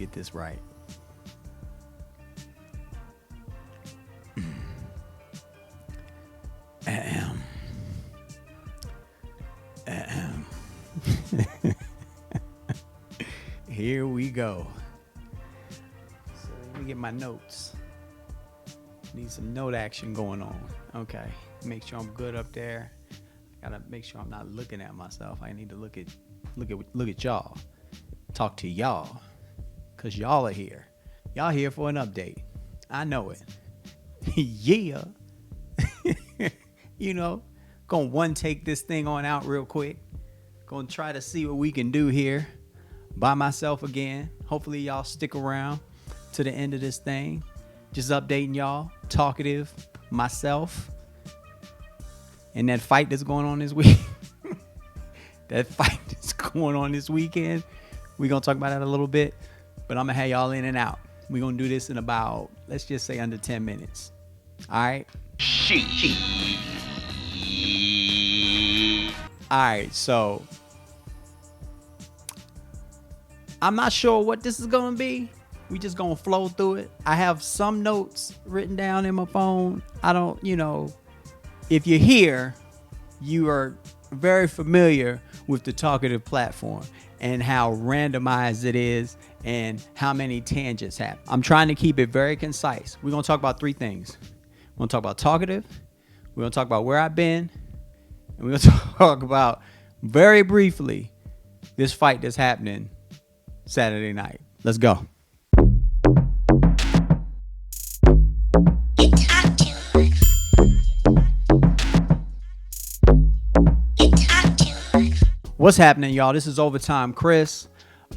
get this right. Here we go. So let me get my notes. Need some note action going on. Okay. Make sure I'm good up there. Gotta make sure I'm not looking at myself. I need to look at y'all. Talk to y'all. Cause y'all are here. Y'all here for an update. I know it. Yeah. You know, gonna one take this thing on out real quick. Gonna try to see what we can do here by myself again. Hopefully y'all stick around to the end of this thing. Just updating y'all. Talkative, myself, and that fight that's going on this week. That fight that's going on this weekend. We're gonna talk about that a little bit, but I'm gonna have y'all in and out. We're gonna do this in about, let's just say, under 10 minutes. All right. All right, so I'm not sure what this is gonna be. We just gonna flow through it. I have some notes written down in my phone. I don't, if you're here, you are very familiar with the Talkative platform and how randomized it is and how many tangents happen. I'm trying to keep it very concise. We're gonna talk about three things. We're gonna talk about Talkative. We're gonna talk about where I've been, and we're gonna talk about very briefly this fight that's happening Saturday night. Let's go. What's happening, y'all? This is Overtime Chris.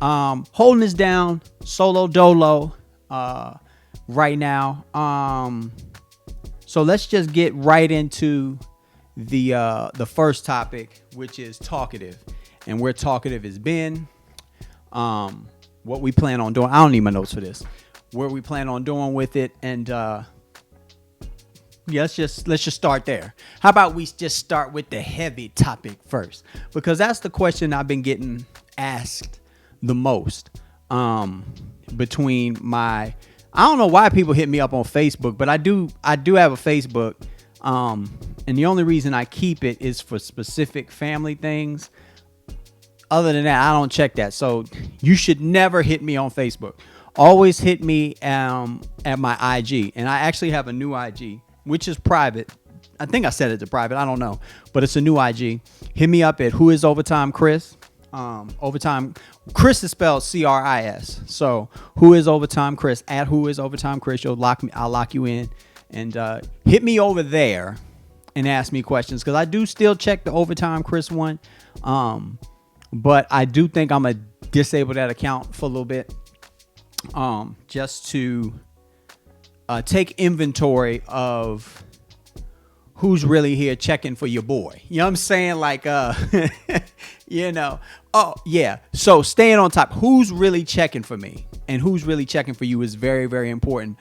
Holding this down solo dolo right now. So let's just get right into the first topic, which is Talkative, and where Talkative has been. What we plan on doing. I don't need my notes for this. Where we plan on doing with it, and yeah, let's just start there. How about we just start with the heavy topic first? Because that's the question I've been getting asked the most. Between I don't know why people hit me up on Facebook, but I do have a Facebook. And the only reason I keep it is for specific family things. Other than that, I don't check that. So you should never hit me on Facebook. Always hit me at my IG. And I actually have a new IG, which is private. I think I set it to private. I don't know. But it's a new IG. Hit me up at Who Is Overtime Chris. Overtime Chris is spelled CRIS. So Who Is Overtime Chris at Who Is Overtime Chris. I'll lock you in. And hit me over there and ask me questions. Because I do still check the Overtime Chris one. But I do think I'm going to disable that account for a little bit. Just to take inventory of who's really here checking for your boy. You know what I'm saying? Like, oh yeah. So staying on top, who's really checking for me and who's really checking for you is very, very important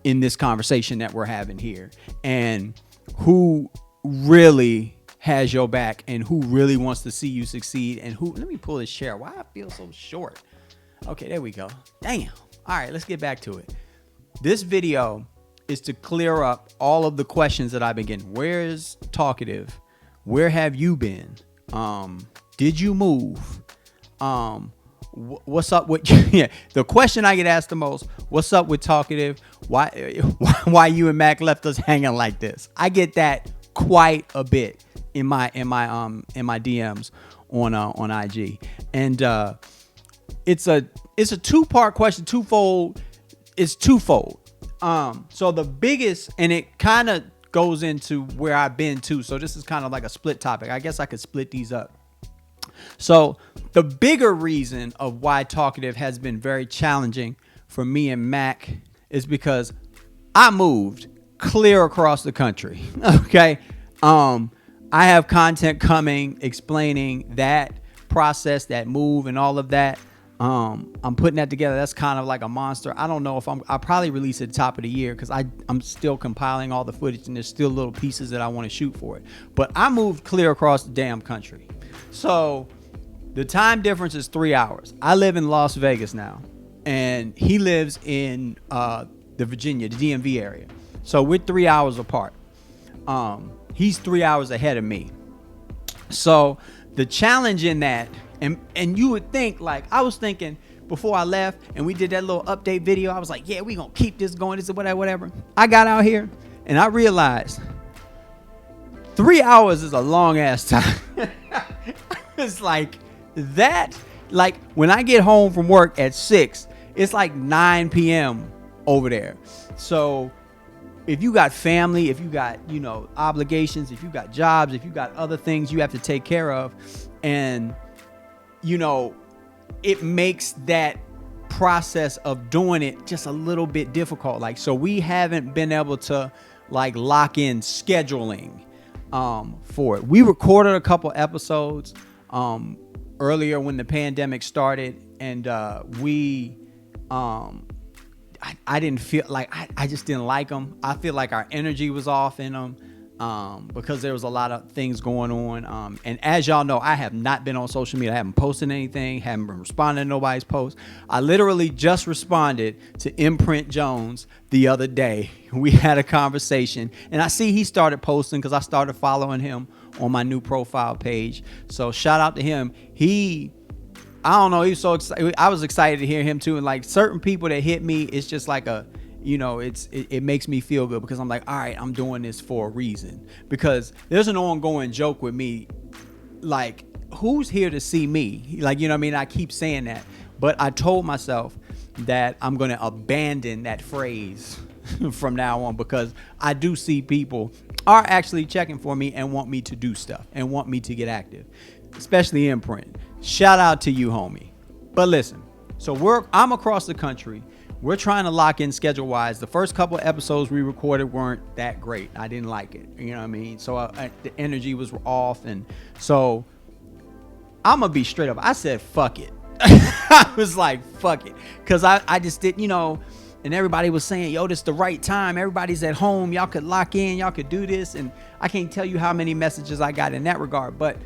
in this conversation that we're having here. And who really has your back and who really wants to see you succeed and who, let me pull this chair. Why I feel so short? Okay, there we go. Damn. All right, let's get back to it. This video is to clear up all of the questions that I've been getting. Where is Talkative? Where have you been? Did you move? What's up with yeah? The question I get asked the most: what's up with Talkative? Why you and Mac left us hanging like this? I get that quite a bit in my DMs on IG, and it's a two-part question, twofold. It's twofold. So the biggest, and it kind of goes into where I've been too. So this is kind of like a split topic. I guess I could split these up. So the bigger reason of why Talkative has been very challenging for me and Mac is because I moved clear across the country. Okay. I have content coming explaining that process, that move and all of that. I'm putting that together. That's kind of like a monster. I don't know if I'll probably release it at the top of the year because I'm still compiling all the footage and there's still little pieces that I want to shoot for it. But I moved clear across the damn country. So The time difference is 3 hours. I live in Las Vegas now, and he lives in the Virginia, the DMV area. So we're 3 hours apart. He's 3 hours ahead of me. So the challenge in that, and you would think, like, I was thinking before I left and we did that little update video, I was like, yeah, we gonna keep this going, this is whatever. I got out here and I realized 3 hours is a long ass time. It's like that, like when I get home from work at 6, it's like 9 p.m. over there. So if you got family, if you got, you know, obligations, if you got jobs, if you got other things you have to take care of, and, you know, it makes that process of doing it just a little bit difficult. Like, so we haven't been able to like lock in scheduling for it. We recorded a couple episodes earlier when the pandemic started, and I didn't feel like, I just didn't like them. I feel like our energy was off in them because there was a lot of things going on. And as y'all know, I have not been on social media. I haven't posted anything, haven't been responding to nobody's posts. I literally just responded to Imprint Jones the other day. We had a conversation, and I see he started posting because I started following him on my new profile page. So shout out to him. I don't know. He was so excited. I was excited to hear him too. And like certain people that hit me, it's just like it makes me feel good because I'm like, all right, I'm doing this for a reason. Because there's an ongoing joke with me, like, who's here to see me? Like, you know what I mean? I keep saying that, but I told myself that I'm going to abandon that phrase from now on, because I do see people are actually checking for me and want me to do stuff and want me to get active, especially Imprint. Shout out to you, homie. But listen, so I'm across the country. We're trying to lock in schedule wise. The first couple of episodes we recorded weren't that great. I didn't like it. You know what I mean? So the energy was off. And so I'm going to be straight up. I said, fuck it. I was like, fuck it. Because I just didn't, you know, and everybody was saying, yo, this is the right time. Everybody's at home. Y'all could lock in. Y'all could do this. And I can't tell you how many messages I got in that regard. But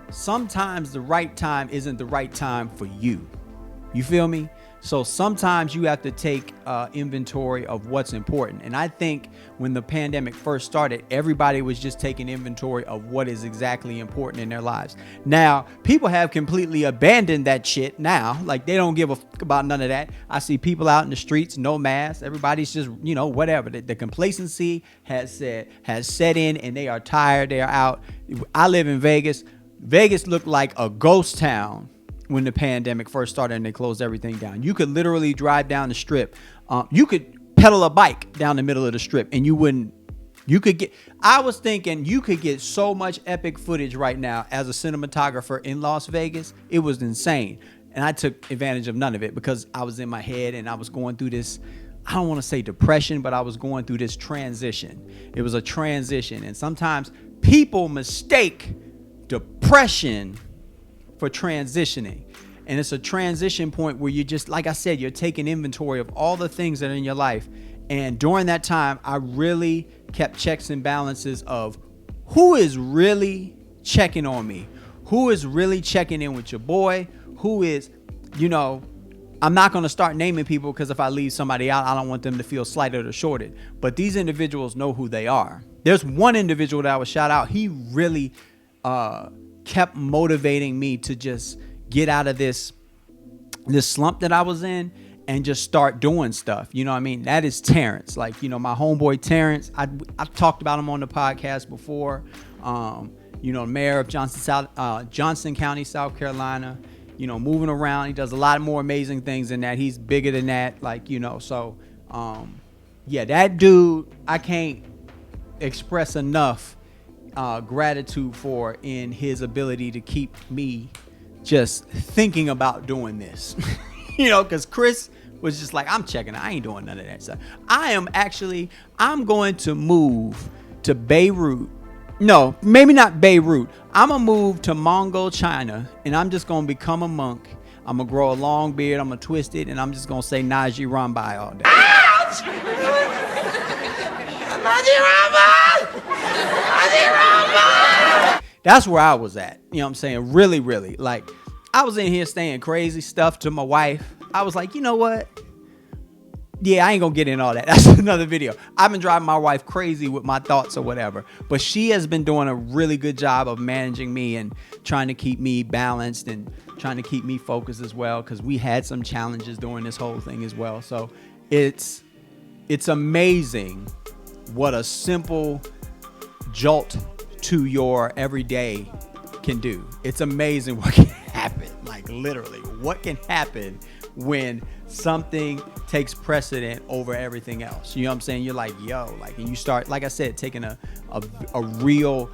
sometimes the right time isn't the right time for you. You feel me? So sometimes you have to take inventory of what's important. And I think when the pandemic first started, everybody was just taking inventory of what is exactly important in their lives. Now, people have completely abandoned that shit now. Like, they don't give a fuck about none of that. I see people out in the streets, no masks. Everybody's just, you know, whatever. The complacency has set in, and they are tired. They are out. I live in Vegas. Vegas looked like a ghost town when the pandemic first started and they closed everything down. You could literally drive down the strip. You could pedal a bike down the middle of the strip and I was thinking you could get so much epic footage right now as a cinematographer in Las Vegas. It was insane. And I took advantage of none of it because I was in my head and I was going through this, I don't want to say depression, but I was going through this transition. It was a transition. And sometimes people mistake depression for transitioning, and it's a transition point where you just, like I said, you're taking inventory of all the things that are in your life. And during that time, I really kept checks and balances of who is really checking on me, who is really checking in with your boy, who is, you know, I'm not going to start naming people because if I leave somebody out, I don't want them to feel slighted or shorted, but these individuals know who they are. There's one individual that I would shout out. He really kept motivating me to just get out of this slump that I was in and just start doing stuff. You know what I mean? That is Terrence. Like, you know, my homeboy Terrence, I've talked about him on the podcast before. You know, mayor of Johnson County, South Carolina, you know, moving around. He does a lot more amazing things than that. He's bigger than that. Like, you know, so yeah, that dude, I can't express enough gratitude for in his ability to keep me just thinking about doing this. You know, because Chris was just like, I'm checking. I ain't doing none of that stuff. I'm going to move to Beirut. No, maybe not Beirut. I'm going to move to Mongol, China, and I'm just going to become a monk. I'm going to grow a long beard. I'm going to twist it, and I'm just going to say Naji Rambai all day. Ouch! Naji Rambai! Naji Rambai! That's where I was at. You know what I'm saying? Really, really. Like, I was in here saying crazy stuff to my wife. I was like, you know what? Yeah, I ain't gonna get in all that. That's another video. I've been driving my wife crazy with my thoughts or whatever, but she has been doing a really good job of managing me and trying to keep me balanced and trying to keep me focused as well, because we had some challenges during this whole thing as well. So it's amazing what a simple jolt to your everyday can do. It's amazing what can happen, like literally what can happen when something takes precedent over everything else. You know what I'm saying? You're like, yo, like, and you start, like I said, taking a real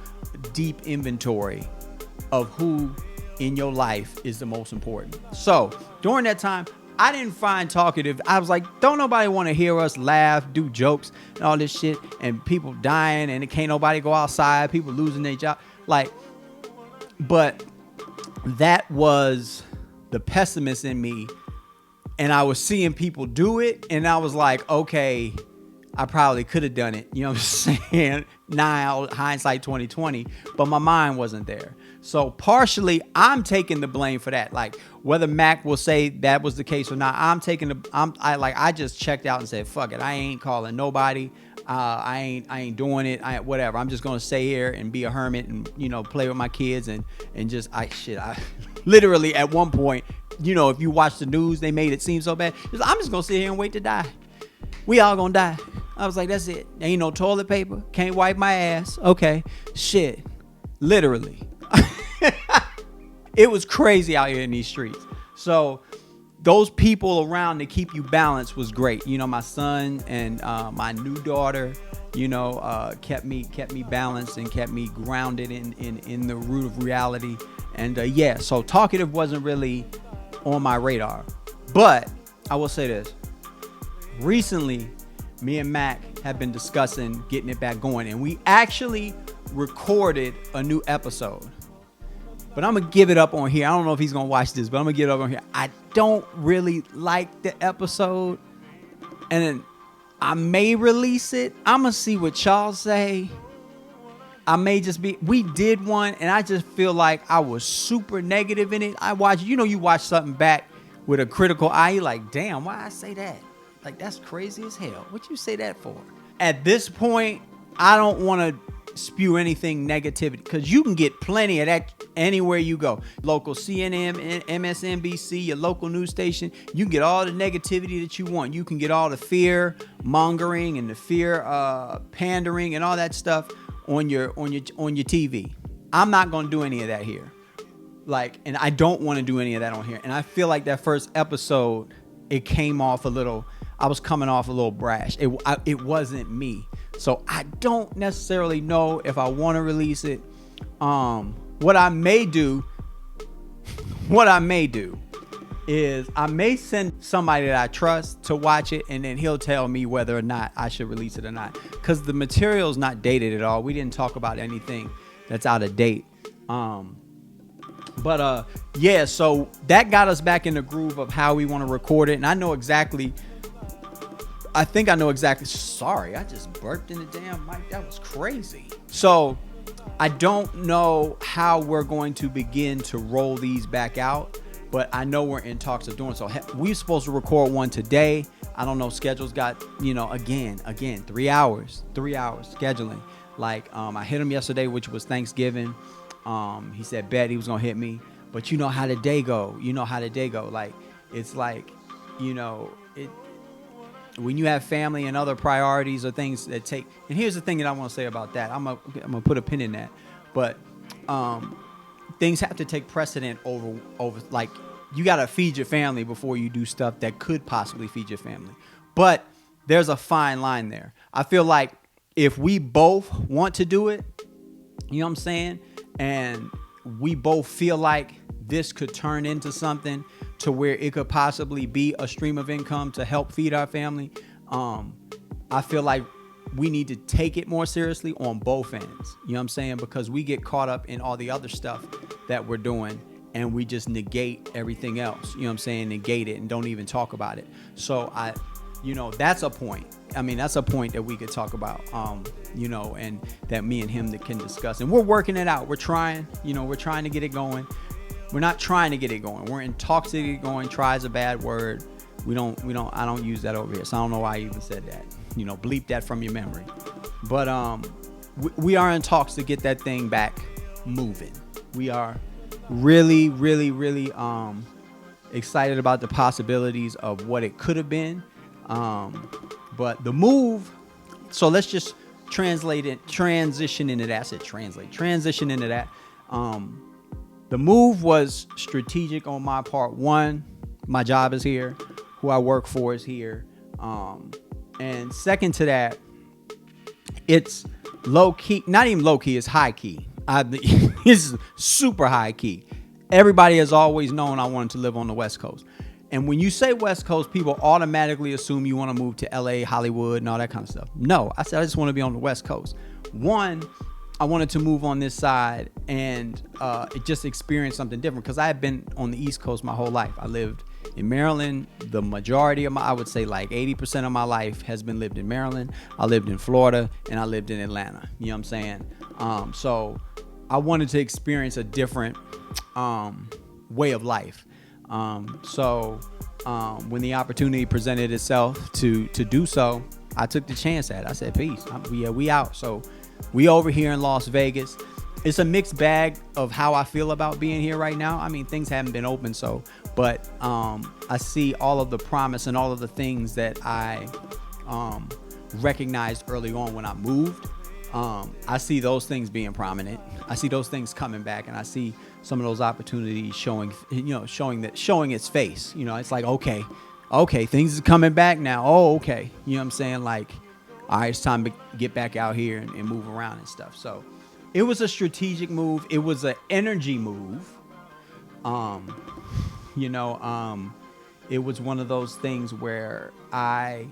deep inventory of who in your life is the most important. So during that time, I didn't find Talkative. I was like, don't nobody want to hear us laugh, do jokes and all this shit, and people dying and it can't nobody go outside, people losing their job. Like, but that was the pessimist in me. And I was seeing people do it, and I was like, okay, I probably could have done it. You know what I'm saying? Now, hindsight 2020, but my mind wasn't there. So partially, I'm taking the blame for that. Like, whether Mac will say that was the case or not, I just checked out and said, fuck it. I ain't calling nobody. I ain't doing it. Whatever. I'm just gonna stay here and be a hermit and, you know, play with my kids and just I literally at one point, you know, if you watch the news, they made it seem so bad. I'm just gonna sit here and wait to die. We all gonna die. I was like, that's it. There ain't no toilet paper. Can't wipe my ass. Okay. Shit. Literally. It was crazy out here in these streets. So those people around to keep you balanced was great. You know, my son and my new daughter, you know, kept me balanced and kept me grounded in the root of reality. And yeah, so Talkative wasn't really on my radar. But I will say this. Recently, me and Mac have been discussing getting it back going. And we actually recorded a new episode. But I'm going to give it up on here. I don't know if he's going to watch this, but I'm going to give it up on here. I don't really like the episode. And then I may release it. I'm going to see what y'all say. I may just be... We did one, and I just feel like I was super negative in it. You watch something back with a critical eye. You're like, damn, why I say that? Like, that's crazy as hell. What you say that for? At this point, I don't want to spew anything negativity, because you can get plenty of that anywhere you go. Local CNN, MSNBC, your local news station, you can get all the negativity that you want. You can get all the fear mongering and the fear pandering and all that stuff on your TV. I'm not going to do any of that here. Like, and I don't want to do any of that on here. And I feel like that first episode, it came off a little, I was coming off a little brash. It wasn't me. So I don't necessarily know if I want to release it. What I may do is I may send somebody that I trust to watch it, and then he'll tell me whether or not I should release it or not. Because the material's not dated at all. We didn't talk about anything that's out of date. Yeah, so that got us back in the groove of how we want to record it. And I think I know exactly. Sorry, I just burped in the damn mic. That was crazy. So I don't know how we're going to begin to roll these back out, but I know we're in talks of doing so. We're supposed to record one today. I don't know. Schedule's got, again, 3 hours scheduling. Like, I hit him yesterday, which was Thanksgiving. He said, bet he was going to hit me. But you know how the day go. Like, it's like, when you have family and other priorities or things that take, and here's the thing that I want to say about that. I'm gonna put a pin in that, but things have to take precedent over. Like, you gotta feed your family before you do stuff that could possibly feed your family. But there's a fine line there. I feel like if we both want to do it, you know what I'm saying, and we both feel like this could turn into something to where it could possibly be a stream of income to help feed our family, I feel like we need to take it more seriously on both ends. You know what I'm saying? Because we get caught up in all the other stuff that we're doing, and we just negate everything else. You know what I'm saying? Negate it and don't even talk about it. So that's a point. I mean, that's a point that we could talk about, and that me and him that can discuss. And we're working it out. We're trying to get it going. We're not trying to get it going. We're in talks to get it going. Try is a bad word. I don't use that over here. So I don't know why I even said that. Bleep that from your memory. But we are in talks to get that thing back moving. We are really, really, really excited about the possibilities of what it could have been. But the move, so let's just transition into that. Transition into that. The move was strategic on my part. One, my job is here. Who I work for is here. And second to that, it's low key, not even low key, it's high key. It's super high key. Everybody has always known I wanted to live on the West Coast. And when you say West Coast, people automatically assume you want to move to LA, Hollywood, and all that kind of stuff. No, I said I just want to be on the West Coast. One, I wanted to move on this side and just experience something different, because I had been on the East Coast my whole life. I lived in Maryland. The majority of I would say like 80% of my life has been lived in Maryland. I lived in Florida and I lived in Atlanta. You know what I'm saying? So I wanted to experience a different way of life. So when the opportunity presented itself to do so, I took the chance at it. I said, peace. We out. So we over here in Las Vegas. It's a mixed bag of how I feel about being here right now. I mean, things haven't been open, but I see all of the promise and all of the things that I recognized early on when I moved. I see those things being prominent. I see those things coming back, and I see some of those opportunities showing its face. It's like, okay, things are coming back now. Oh, okay. You know what I'm saying? Like, all right, it's time to get back out here and move around and stuff. So it was a strategic move. It was an energy move. It was one of those things where I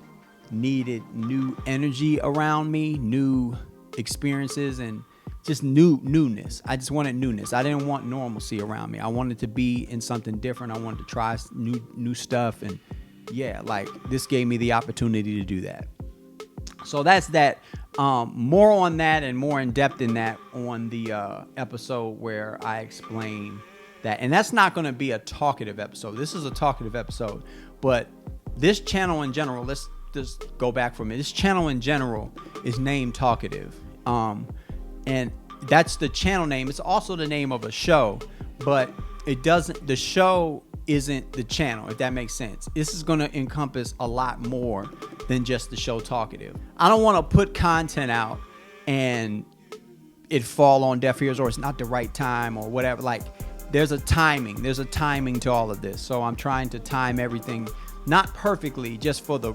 needed new energy around me, new experiences, and just newness. I just wanted newness. I didn't want normalcy around me. I wanted to be in something different. I wanted to try new stuff. And yeah, like this gave me the opportunity to do that. So that's that. More on that and more in depth in that on the episode where I explain that. And that's not going to be a talkative episode. This is a talkative episode. But this channel in general, let's just go back for a minute. This channel in general is named Talkative. And that's the channel name. It's also the name of a show, but the show isn't the channel, if that makes sense. This is going to encompass a lot more than just the show Talkative. I don't want to put content out and it fall on deaf ears, or it's not the right time or whatever. Like, there's a timing to all of this. So I'm trying to time everything, not perfectly, just for the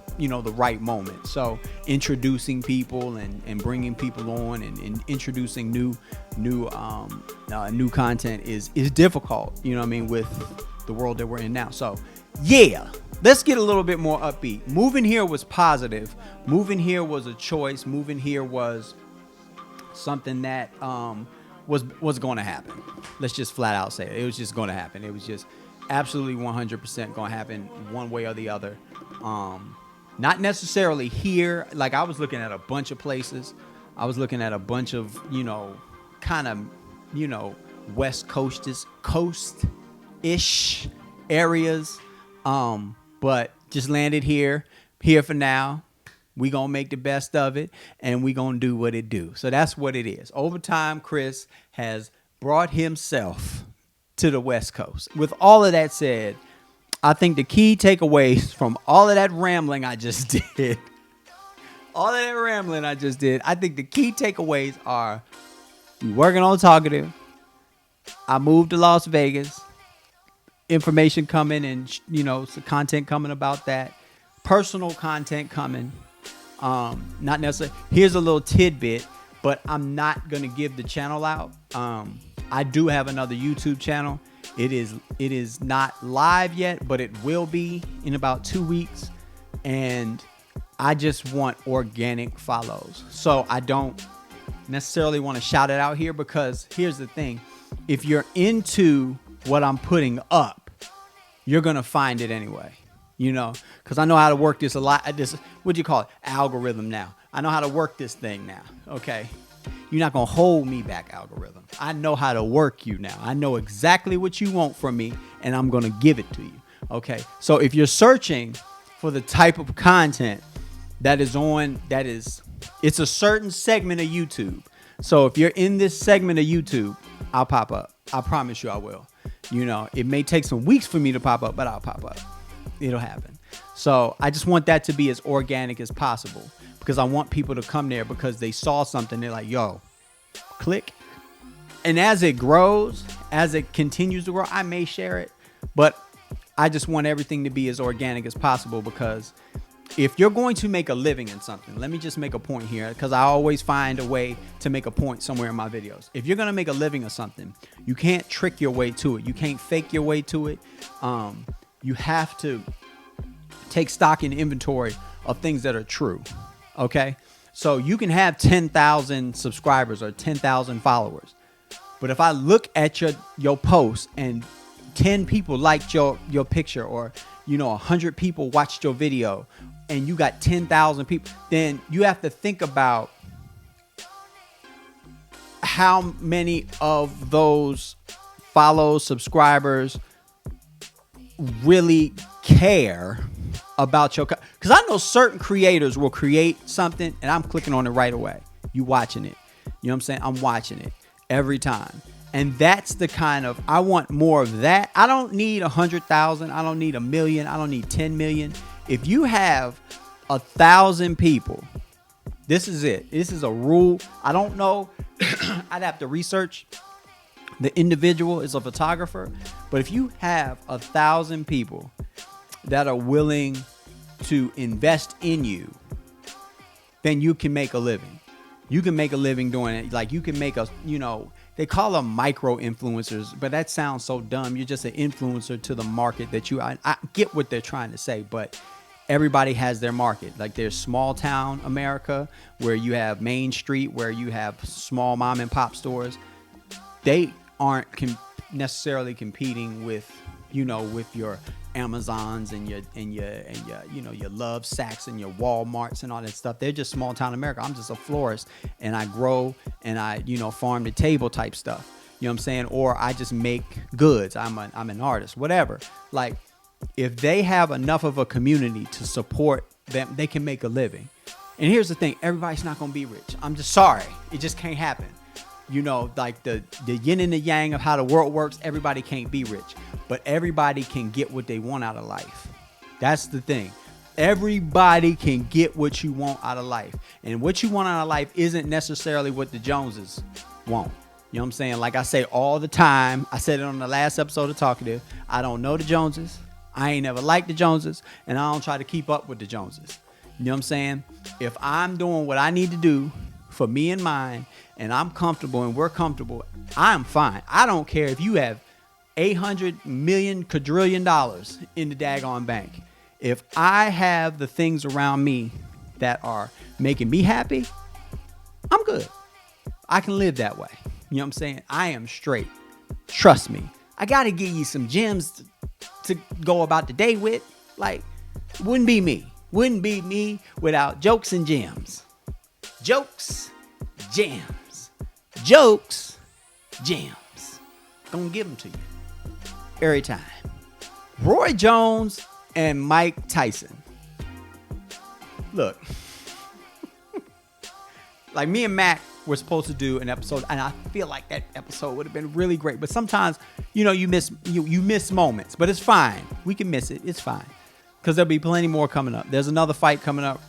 right moment. So introducing people and bringing people on and introducing new content is difficult, with the world that we're in now. So yeah, let's get a little bit more upbeat. Moving here was positive. Moving here was a choice. Moving here was something that was going to happen. Let's just flat out say it. It was just going to happen. It was just absolutely 100% going to happen one way or the other. Not necessarily here. Like, I was looking at a bunch of places. I was looking at a bunch of, kind of, West Coast-ish areas. But just landed here for now. We gonna make the best of it, and we gonna do what it do. So that's what it is. Over time, Chris has brought himself to the West Coast. With all of that said, I think the key takeaways from all of that rambling I just did, I think the key takeaways are: we working on Talkative. I moved to Las Vegas. Information coming and some content coming about that. Personal content coming. Not necessarily. Here's a little tidbit, but I'm not gonna give the channel out. I do have another YouTube channel. It is not live yet, but it will be in about 2 weeks. And I just want organic follows. So I don't necessarily want to shout it out here, because here's the thing. If you're into what I'm putting up, you're going to find it anyway, because I know how to work this what do you call it? Algorithm now. I know how to work this thing now. Okay. You're not going to hold me back, algorithm. I know how to work you now. I know exactly what you want from me, and I'm going to give it to you. Okay. So if you're searching for the type of content it's a certain segment of YouTube. So if you're in this segment of YouTube, I'll pop up. I promise you I will. It may take some weeks for me to pop up, but I'll pop up. It'll happen. So I just want that to be as organic as possible, because I want people to come there because they saw something. They're like, yo, click. And as it grows, as it continues to grow, I may share it, but I just want everything to be as organic as possible, because if you're going to make a living in something, let me just make a point here, because I always find a way to make a point somewhere in my videos. If you're going to make a living of something, you can't trick your way to it. You can't fake your way to it. You have to take stock in inventory of things that are true. Okay. So you can have 10,000 subscribers or 10,000 followers. But if I look at your post and 10 people liked your picture, or 100 people watched your video, and you got 10,000 people, then you have to think about how many of those follows, subscribers really care about your, because I know certain creators will create something and I'm clicking on it right away. You watching it. You know what I'm saying? I'm watching it every time. And that's the kind of, I want more of that. I don't need 100,000. I don't need 1 million. I don't need 10 million. If you have 1,000 people, this is it. This is a rule. I don't know. I'd have to research. The individual is a photographer. But if you have 1,000 people that are willing to invest in you, then you can make a living. You can make a living doing it. Like you can make a, they call them micro influencers, but that sounds so dumb. You're just an influencer to the market that I get what they're trying to say, but everybody has their market. Like there's small town America where you have Main Street, where you have small mom and pop stores. They aren't necessarily competing with, with your Amazons and your Love Sacks and your Walmarts and all that stuff. They're just small town America. I'm just a florist and I grow and I, farm to table type stuff. You know what I'm saying? Or I just make goods. I'm an artist, whatever. Like if they have enough of a community to support them, they can make a living. And here's the thing. Everybody's not going to be rich. I'm just sorry. It just can't happen. Like the yin and the yang of how the world works, everybody can't be rich, but everybody can get what they want out of life. That's the thing. Everybody can get what you want out of life. And what you want out of life isn't necessarily what the Joneses want. You know what I'm saying? Like I say all the time, I said it on the last episode of Talkative, I don't know the Joneses. I ain't never liked the Joneses, and I don't try to keep up with the Joneses. You know what I'm saying? If I'm doing what I need to do for me and mine, and I'm comfortable and we're comfortable, I'm fine. I don't care if you have $800 million quadrillion in the daggone bank. If I have the things around me that are making me happy, I'm good. I can live that way. You know what I'm saying? I am straight. Trust me. I got to give you some gems to go about the day with. Like, wouldn't be me. Wouldn't be me without jokes and gems. Jokes, gems. Jokes, gems. Gonna give them to you every time. Roy Jones and Mike Tyson. Look, like me and Mac were supposed to do an episode, and I feel like that episode would have been really great. But sometimes, you miss moments, but it's fine. We can miss it. It's fine, because there'll be plenty more coming up. There's another fight coming up.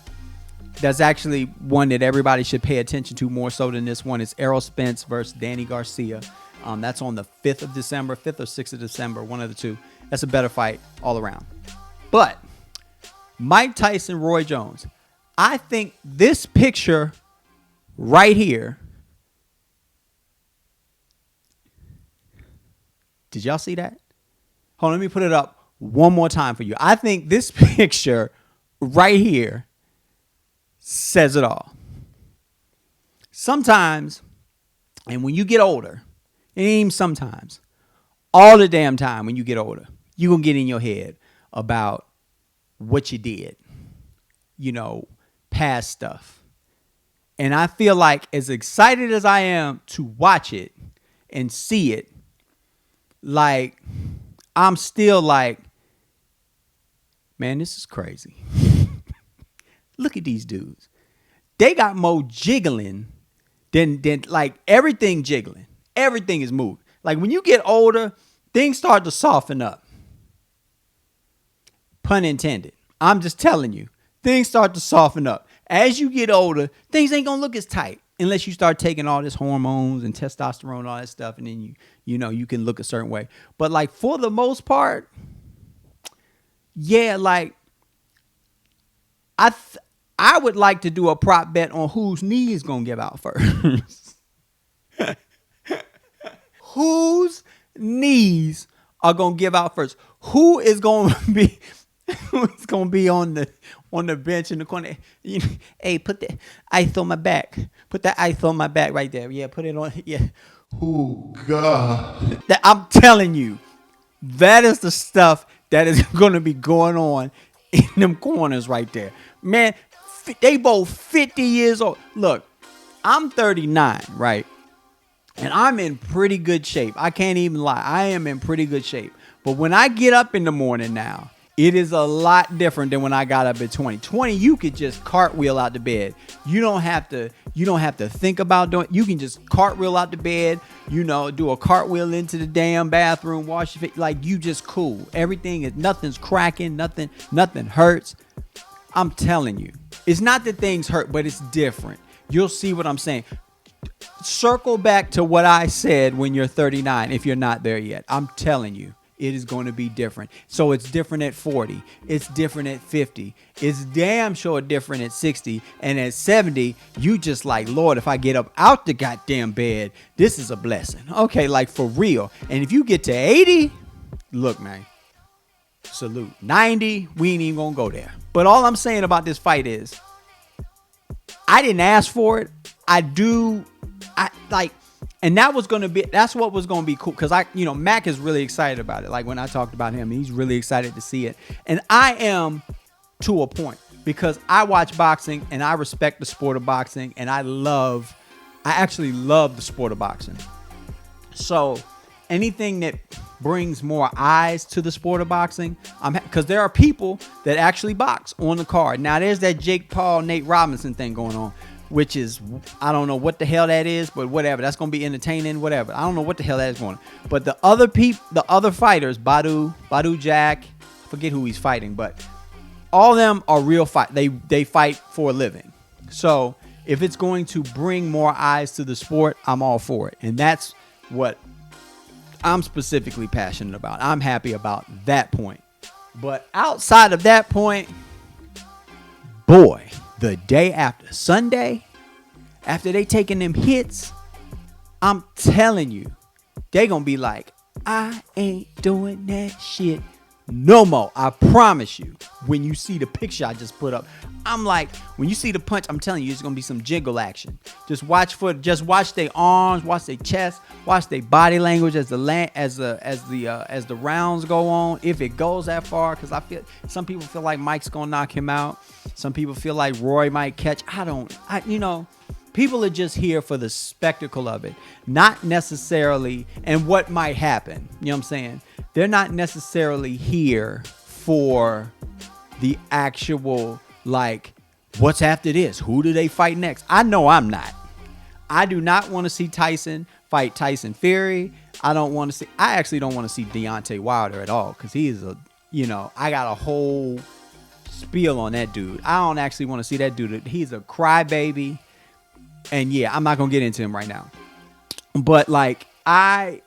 That's actually one that everybody should pay attention to more so than this one. It's Errol Spence versus Danny Garcia. That's on the 5th of December, 5th or 6th of December, one of the two. That's a better fight all around. But Mike Tyson, Roy Jones, I think this picture right here. Did y'all see that? Hold on, let me put it up one more time for you. I think this picture right here says it all. Sometimes, and when you get older, and even sometimes, all the damn time when you get older, you're going to get in your head about what you did, past stuff. And I feel like as excited as I am to watch it and see it, like, I'm still like, man, this is crazy. Look at these dudes. They got more jiggling than like everything jiggling. Everything is moving. Like when you get older, things start to soften up. Pun intended. I'm just telling you, things start to soften up. As you get older, things ain't gonna look as tight unless you start taking all this hormones and testosterone, all that stuff, and then you can look a certain way. But like for the most part, yeah, like I would like to do a prop bet on whose knee is gonna give out first. Whose knees are gonna give out first? Who is gonna be on the bench in the corner? Hey, put the ice on my back. Put that ice on my back right there. Yeah, put it on. Yeah. Oh God. I'm telling you, that is the stuff that is gonna be going on in them corners right there. Man, they both 50 years old. Look, I'm 39, right? And I'm in pretty good shape. I can't even lie. I am in pretty good shape. But when I get up in the morning now, it is a lot different than when I got up at 20. 20, you could just cartwheel out the bed. You don't have to think about doing. You can just cartwheel out the bed, do a cartwheel into the damn bathroom, wash your face. Like, you just cool. Nothing's cracking, nothing hurts. I'm telling you. It's not that things hurt, but it's different. You'll see what I'm saying. Circle back to what I said when you're 39 if you're not there yet. I'm telling you, it is going to be different. So it's different at 40. It's different at 50. It's damn sure different at 60. And at 70, you just like, Lord, if I get up out the goddamn bed, this is a blessing. Okay, like for real. And if you get to 80, look, man, salute. 90, we ain't even going to go there. But all I'm saying about this fight is, I didn't ask for it. And that's what was going to be cool. Cause Mac is really excited about it. Like when I talked about him, he's really excited to see it. And I am to a point because I watch boxing and I respect the sport of boxing. And I actually love the sport of boxing. So anything that brings more eyes to the sport of boxing, because there are people that actually box on the card. Now there's that Jake Paul, Nate Robinson thing going on, which is, I don't know what the hell that is, but whatever. That's going to be entertaining, whatever. I don't know what the hell that is going on. But the other fighters, Badu Jack, I forget who he's fighting, but all of them are real fight. They fight for a living. So if it's going to bring more eyes to the sport, I'm all for it. And that's what I'm specifically passionate about. I'm happy about that point. But outside of that point, boy, the day after Sunday, after they taking them hits, I'm telling you, they gonna be like, I ain't doing that shit no more. I promise you. When you see the picture I just put up, I'm like, when you see the punch, I'm telling you, it's gonna be some jiggle action. Just watch their arms, watch their chest, watch their body language as the rounds go on. If it goes that far, because some people feel like Mike's gonna knock him out. Some people feel like Roy might catch. People are just here for the spectacle of it, not necessarily, and what might happen. You know what I'm saying? They're not necessarily here for the actual, like, what's after this? Who do they fight next? I know I'm not. I do not want to see Tyson fight Tyson Fury. I actually don't want to see Deontay Wilder at all, because he is I got a whole spiel on that dude. I don't actually want to see that dude. He's a crybaby. And yeah, I'm not going to get into him right now. But like, I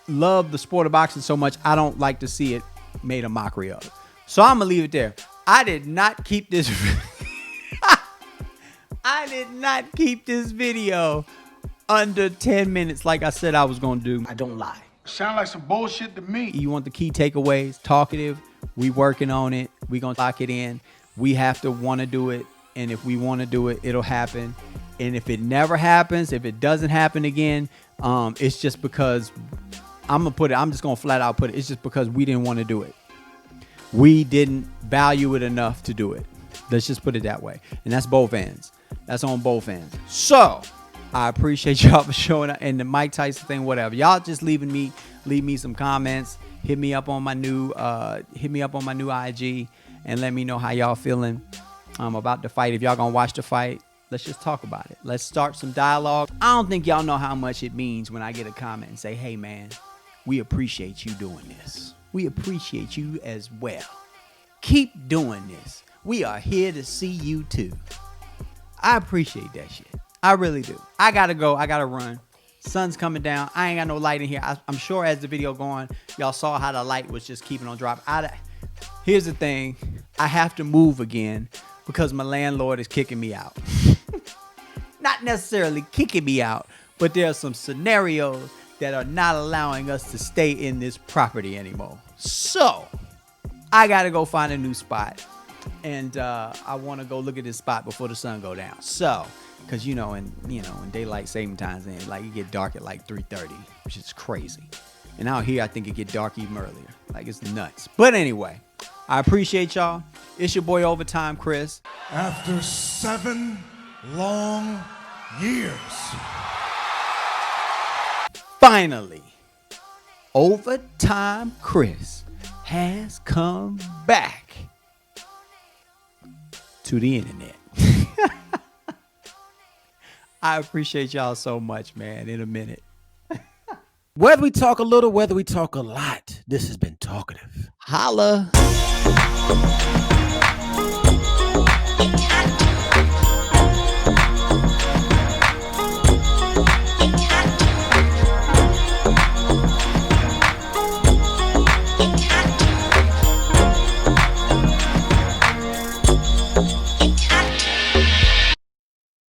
love the sport of boxing so much, I don't like to see it made a mockery of. So I'm going to leave it there. I did not keep this video under 10 minutes like I said I was going to do. I don't lie. Sound like some bullshit to me. You want the key takeaways? Talkative. We working on it. We going to lock it in. We have to want to do it. And if we want to do it, it'll happen. And if it never happens, if it doesn't happen again, it's just because I'm just going to flat out put it. It's just because we didn't want to do it. We didn't value it enough to do it. Let's just put it that way. And that's both ends. That's on both ends. So I appreciate y'all for showing up, and the Mike Tyson thing, whatever. Y'all just leave me some comments. Hit me up on my new IG and let me know how y'all feeling about the fight. If y'all gonna watch the fight, let's just talk about it. Let's start some dialogue. I don't think y'all know how much it means when I get a comment and say, hey man, we appreciate you doing this. We appreciate you as well. Keep doing this. We are here to see you too. I appreciate that shit. I really do. I gotta go. I gotta run. Sun's coming down. I ain't got no light in here. I'm sure as the video going, y'all saw how the light was just keeping on dropping. Here's the thing. I have to move again because my landlord is kicking me out. Not necessarily kicking me out, but there are some scenarios that are not allowing us to stay in this property anymore. So I got to go find a new spot. And I want to go look at this spot before the sun go down. So, because in daylight saving times, and like it get dark at like 3:30, which is crazy. And out here, I think it get dark even earlier. Like it's nuts. But anyway, I appreciate y'all. It's your boy Overtime Chris. After 7 long years. Finally, Overtime Chris has come back to the internet. I appreciate y'all so much, man. In a minute. Whether we talk a little, whether we talk a lot, this has been Talkative. Holla.